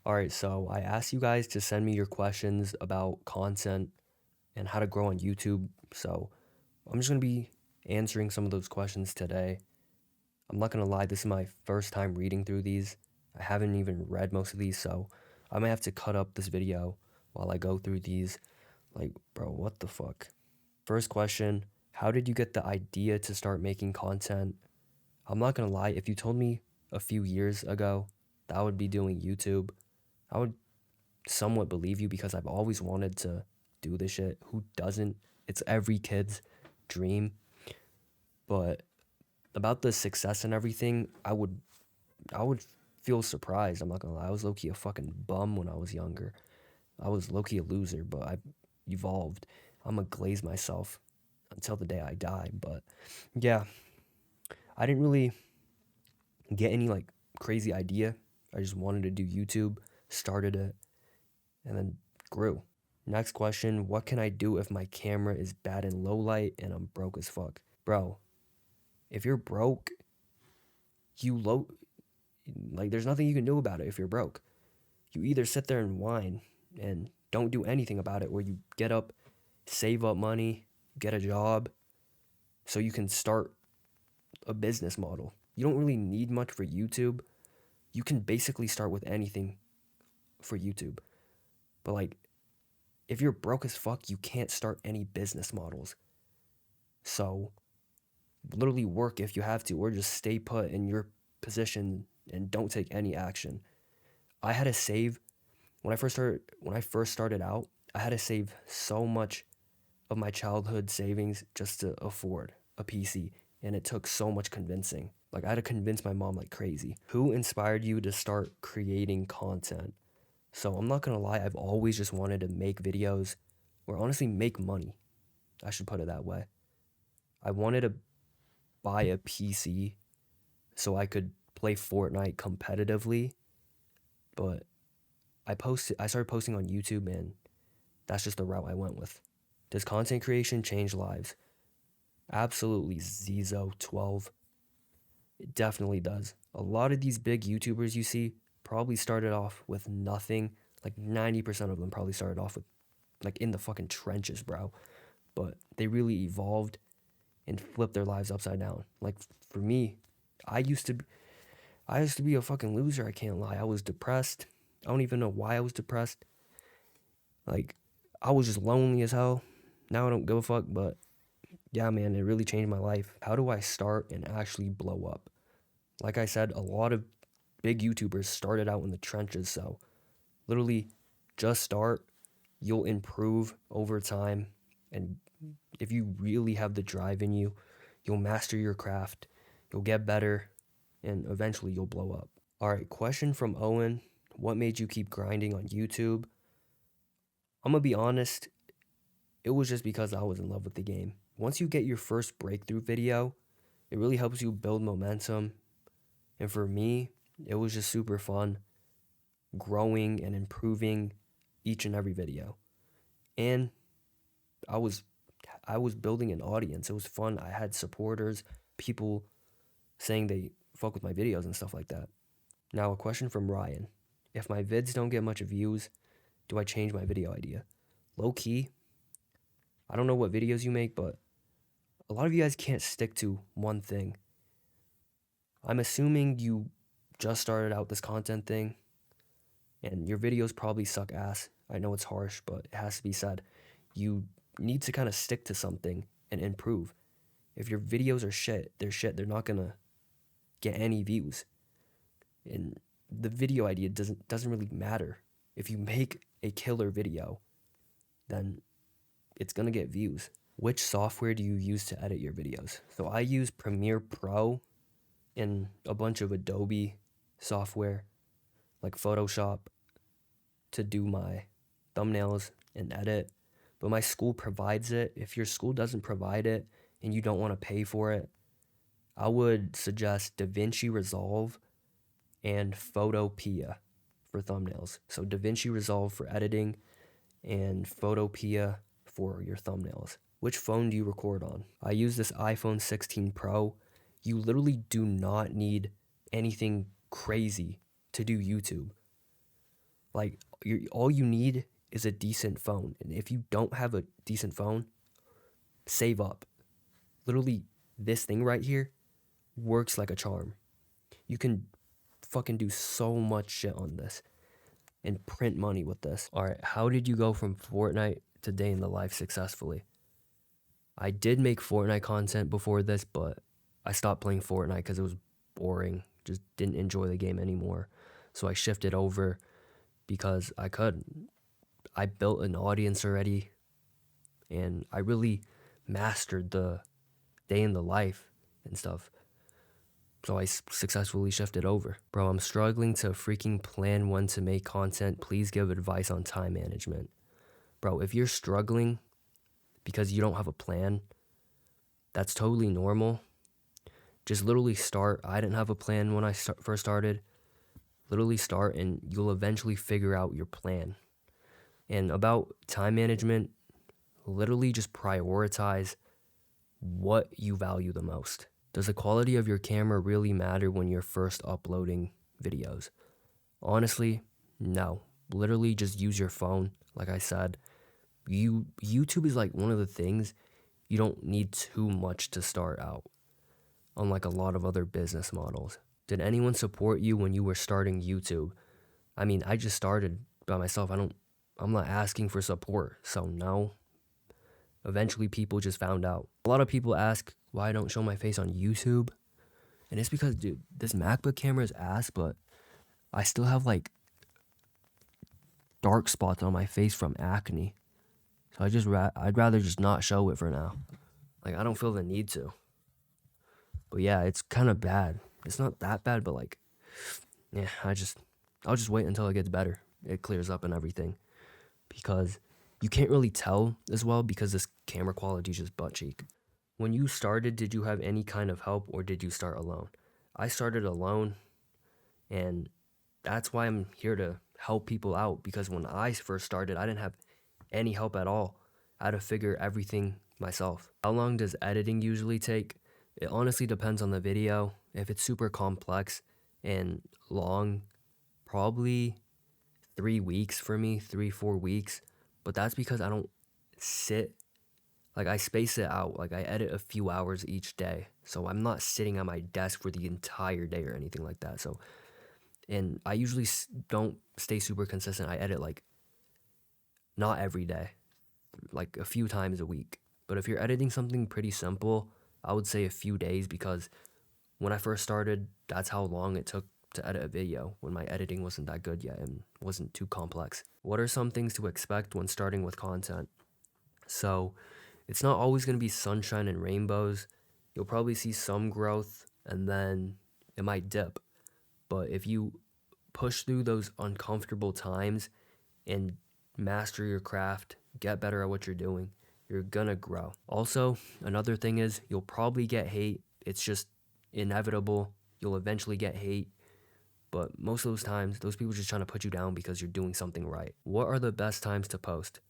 Alright, so I asked you guys to send me your questions about content and how to grow on YouTube. So I'm just going to be answering some of those questions today. I'm not going to lie, this is my first time reading through these. I haven't even read most of these, so I might have to cut up this video while I go through these. Like, bro, what the fuck? First question, how did you get the idea to start making content? I'm not going to lie, if you told me a few years ago that I would be doing YouTube, I would somewhat believe you because I've always wanted to do this shit. Who doesn't? It's every kid's dream. But about the success and everything, I would feel surprised. I'm not gonna lie. I was low key a fucking bum when I was younger. I was low key a loser, but I evolved. I'm gonna glaze myself until the day I die. But yeah, I didn't really get any like crazy idea. I just wanted to do YouTube, started it, and then grew. Next question, what can I do if my camera is bad in low light and I'm broke as fuck? Bro, if you're broke, you low like there's nothing you can do about it if you're broke. You either sit there and whine and don't do anything about it, or you get up, save up money, get a job so you can start a business model. You don't really need much for YouTube. You can basically start with anything for YouTube. But like if you're broke as fuck, you can't start any business models. So literally work if you have to, or just stay put in your position and don't take any action. I had to save when I first started out, I had to save so much of my childhood savings just to afford a PC, and it took so much convincing. Like I had to convince my mom like crazy. Who inspired you to start creating content? So I'm not gonna lie, I've always just wanted to make videos or honestly make money. I should put it that way. I wanted to buy a PC so I could play Fortnite competitively, but I started posting on YouTube, and that's just the route I went with. Does content creation change lives? Absolutely, Zizo12. It definitely does. A lot of these big YouTubers you see probably started off with nothing. Like 90% of them probably started off with like in the fucking trenches, bro. But they really evolved and flipped their lives upside down. Like for me, I used to I used to be a fucking loser, I can't lie. I was depressed. I don't even know why I was depressed. Like, I was just lonely as hell. Now I don't give a fuck, but yeah, man, it really changed my life. How do I start and actually blow up? Like I said, a lot of big YouTubers started out in the trenches, so literally just start. You'll improve over time. And if you really have the drive in you, you'll master your craft, you'll get better, and eventually you'll blow up. All right, question from Owen. What made you keep grinding on YouTube? I'm gonna be honest, it was just because I was in love with the game. Once you get your first breakthrough video, it really helps you build momentum. And for me, it was just super fun growing and improving each and every video. And I was I was building an audience. It was fun. I had supporters, people saying they fuck with my videos and stuff like that. Now a question from Ryan. If my vids don't get much views, do I change my video idea? Low key, I don't know what videos you make, but a lot of you guys can't stick to one thing. I'm assuming you just started out this content thing and your videos probably suck ass. I know it's harsh, but it has to be said. You need to kind of stick to something and improve. If your videos are shit, they're shit. They're not gonna get any views. And the video idea doesn't really matter. If you make a killer video, then it's gonna get views. Which software do you use to edit your videos? So I use Premiere Pro and a bunch of Adobe software like Photoshop to do my thumbnails and edit. But my school provides it. If your school doesn't provide it and you don't want to pay for it, I would suggest DaVinci Resolve and Photopea for thumbnails. So DaVinci Resolve for editing and Photopea for your thumbnails. Which phone do you record on? I use this iPhone 16 Pro. You literally do not need anything crazy to do YouTube. Like, all you need is a decent phone. And if you don't have a decent phone, save up. Literally, this thing right here works like a charm. You can fucking do so much shit on this and print money with this. All right, how did you go from Fortnite to Day in the Life successfully? I did make Fortnite content before this, but I stopped playing Fortnite because it was boring. Just didn't enjoy the game anymore. So I shifted over because I could. I built an audience already, and I really mastered the Day in the Life and stuff. So I successfully shifted over. Bro, I'm struggling to freaking plan when to make content. Please give advice on time management. Bro, if you're struggling because you don't have a plan, that's totally normal. Just literally start. I didn't have a plan when I first started. Literally start, and you'll eventually figure out your plan. And about time management, literally just prioritize what you value the most. Does the quality of your camera really matter when you're first uploading videos? Honestly, no. Literally just use your phone. Like I said, YouTube is like one of the things you don't need too much to start out, unlike a lot of other business models. Did anyone support you when you were starting YouTube? I mean, I just started by myself. I'm not asking for support, so no. Eventually, people just found out. A lot of people ask why I don't show my face on YouTube. And it's because, dude, this MacBook camera is ass, but I still have, like, dark spots on my face from acne. So I'd rather just not show it for now. Like, I don't feel the need to. But yeah, it's kind of bad. It's not that bad, but, like, yeah, I'll just wait until it gets better. It clears up and everything. Because you can't really tell as well because this camera quality is just butt cheek. When you started, did you have any kind of help or did you start alone? I started alone, and that's why I'm here to help people out, because when I first started, I didn't have any help at all. I had to figure everything myself. How long does editing usually take? It honestly depends on the video. If it's super complex and long, probably 3 weeks for me, 3-4 weeks. But that's because I don't sit, like I space it out. Like I edit a few hours each day. So I'm not sitting at my desk for the entire day or anything like that. So, and I usually don't stay super consistent. I edit like not every day, like a few times a week. But if you're editing something pretty simple, I would say a few days, because when I first started, that's how long it took to edit a video when my editing wasn't that good yet and wasn't too complex. What are some things to expect when starting with content? So it's not always going to be sunshine and rainbows. You'll probably see some growth and then it might dip. But if you push through those uncomfortable times and master your craft, get better at what you're doing, you're gonna grow. Also, another thing is you'll probably get hate. It's just inevitable. You'll eventually get hate. But most of those times, those people are just trying to put you down because you're doing something right. What are the best times to post?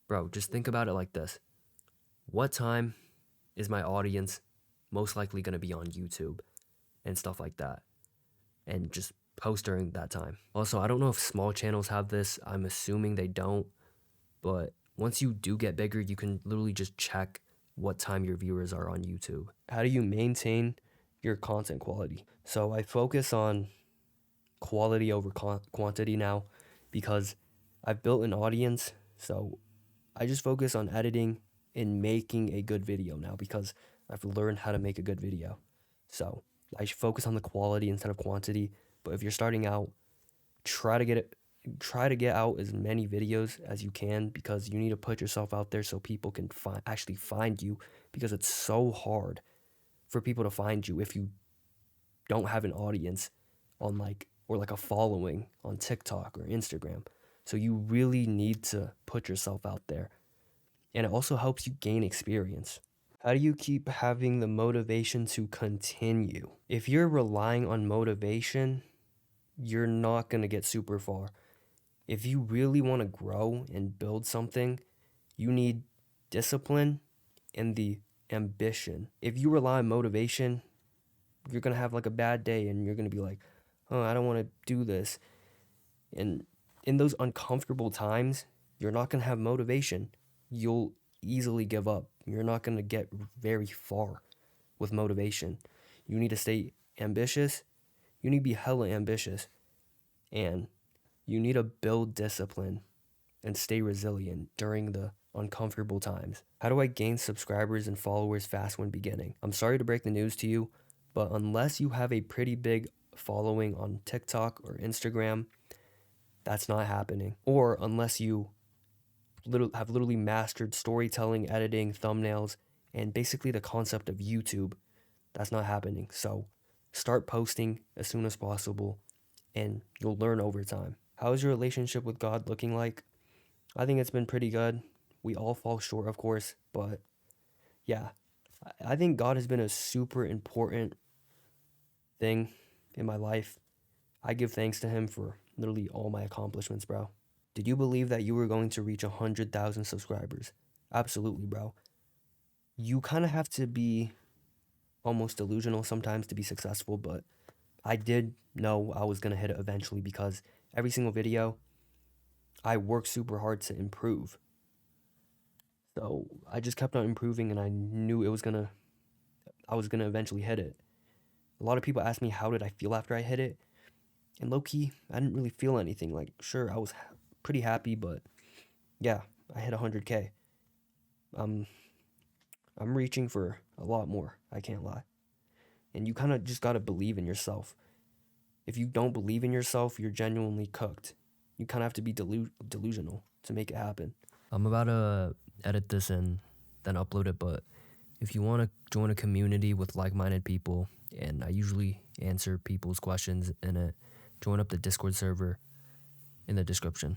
Bro, just think about it like this. What time is my audience most likely going to be on YouTube and stuff like that? And just post during that time. Also, I don't know if small channels have this. I'm assuming they don't. But once you do get bigger, you can literally just check what time your viewers are on YouTube. How do you maintain your content quality? So I focus on quality over quantity now, because I've built an audience. So I just focus on editing and making a good video now, because I've learned how to make a good video. So I should focus on the quality instead of quantity. But if you're starting out, try to get out as many videos as you can, because you need to put yourself out there so people can actually find you, because it's so hard for people to find you if you don't have an audience on or a following on TikTok or Instagram. So you really need to put yourself out there. And it also helps you gain experience. How do you keep having the motivation to continue? If you're relying on motivation, you're not going to get super far. If you really want to grow and build something, you need discipline and the ambition. If you rely on motivation, you're going to have like a bad day and you're going to be like, oh, I don't want to do this. And in those uncomfortable times, you're not going to have motivation. You'll easily give up. You're not going to get very far with motivation. You need to stay ambitious. You need to be hella ambitious. And you need to build discipline and stay resilient during the uncomfortable times. How do I gain subscribers and followers fast when beginning? I'm sorry to break the news to you, but unless you have a pretty big following on TikTok or Instagram, that's not happening. Or unless you have literally mastered storytelling, editing, thumbnails, and basically the concept of YouTube, that's not happening. So start posting as soon as possible and you'll learn over time. How is your relationship with God looking like? I think it's been pretty good. We all fall short, of course, but yeah, I think God has been a super important thing in my life. I give thanks to him for literally all my accomplishments, bro. Did you believe that you were going to reach 100,000 subscribers? Absolutely, bro. You kind of have to be almost delusional sometimes to be successful, but I did know I was going to hit it eventually because every single video, I worked super hard to improve. So I just kept on improving and I knew I was going to eventually hit it. A lot of people ask me how did I feel after I hit it? And low-key, I didn't really feel anything. Like, sure, I was pretty happy, but yeah, I hit 100K. I'm reaching for a lot more, I can't lie. And you kind of just got to believe in yourself. If you don't believe in yourself, you're genuinely cooked. You kind of have to be delusional to make it happen. I'm about to edit this and then upload it, but if you want to join a community with like-minded people, and I usually answer people's questions in it, join up the Discord server in the description.